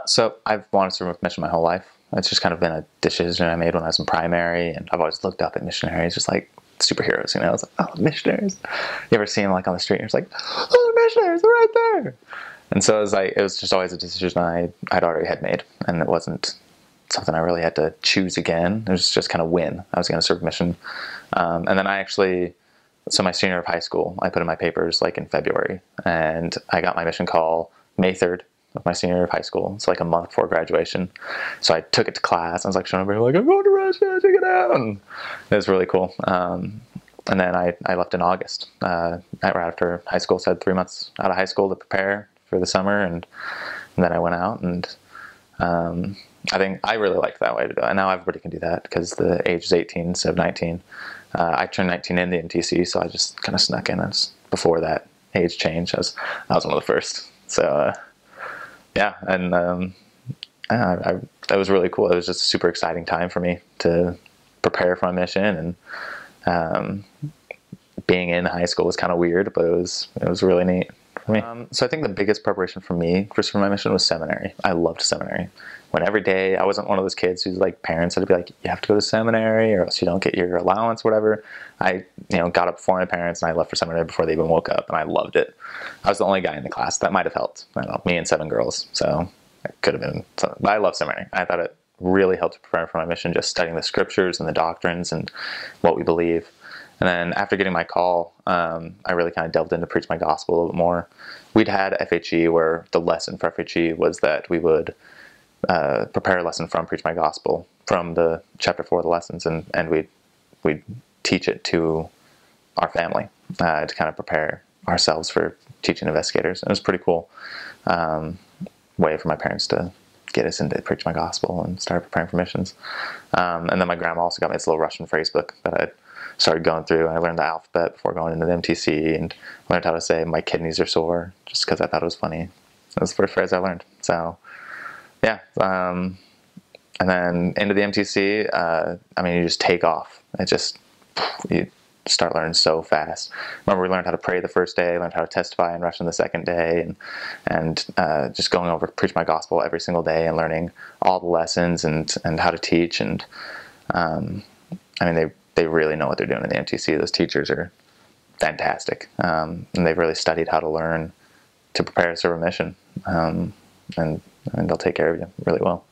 So I've wanted to serve mission my whole life. It's just kind of been a decision I made when I was in primary, and I've always looked up at missionaries, just like superheroes. You know, it's like, oh, missionaries. You ever see them like on the street? And you're just like, oh, missionaries, they're right there. And so it was just always a decision I'd already had made, and it wasn't something I really had to choose again. It was just kind of when I was going to serve mission. And then so my senior year of high school, I put in my papers like in February, and I got my mission call May 3rd of my senior year of high school. It's like a month before graduation. So I took it to class. I was like showing everybody, like, I'm going to Russia, check it out. And it was really cool. And then I left in August, right after high school. So I had 3 months out of high school to prepare for the summer. And then I went out, and I think I really liked that way to do it. And now everybody can do that because the age is 18 instead of 19. I turned 19 in the MTC, so I just kind of snuck in as before that age change. I was one of the first. So yeah, and that was really cool. It was just a super exciting time for me to prepare for my mission, and being in high school was kind of weird, but it was really neat for me. So I think the biggest preparation for me for my mission was seminary. I loved seminary. When every day, I wasn't one of those kids whose like parents had to be like, you have to go to seminary or else you don't get your allowance, whatever. I got up before my parents, and I left for seminary before they even woke up, and I loved it. I was the only guy in the class. That might have helped. I don't know, me and 7 girls, so it could have been something. But I love seminary. I thought it really helped prepare for my mission, just studying the scriptures and the doctrines and what we believe. And then after getting my call, I really kind of delved into Preach My Gospel a little bit more. We'd had FHE, where the lesson for FHE was that we would prepare a lesson from Preach My Gospel, from the chapter 4 of the lessons, and we'd teach it to our family to kind of prepare ourselves for teaching investigators. And it was a pretty cool way for my parents to get us into Preach My Gospel and start preparing for missions. And then my grandma also got me this little Russian phrase book that I started going through. I learned the alphabet before going into the MTC, and learned how to say my kidneys are sore, just because I thought it was funny. That was the first phrase I learned. So yeah, and then into the MTC, you just take off. You start learning so fast. Remember, we learned how to pray the first day, learned how to testify in Russian the second day, and just going over Preach My Gospel every single day and learning all the lessons and how to teach. And they really know what they're doing in the MTC. Those teachers are fantastic, and they've really studied how to learn to prepare to serve a mission. And they'll take care of you really well.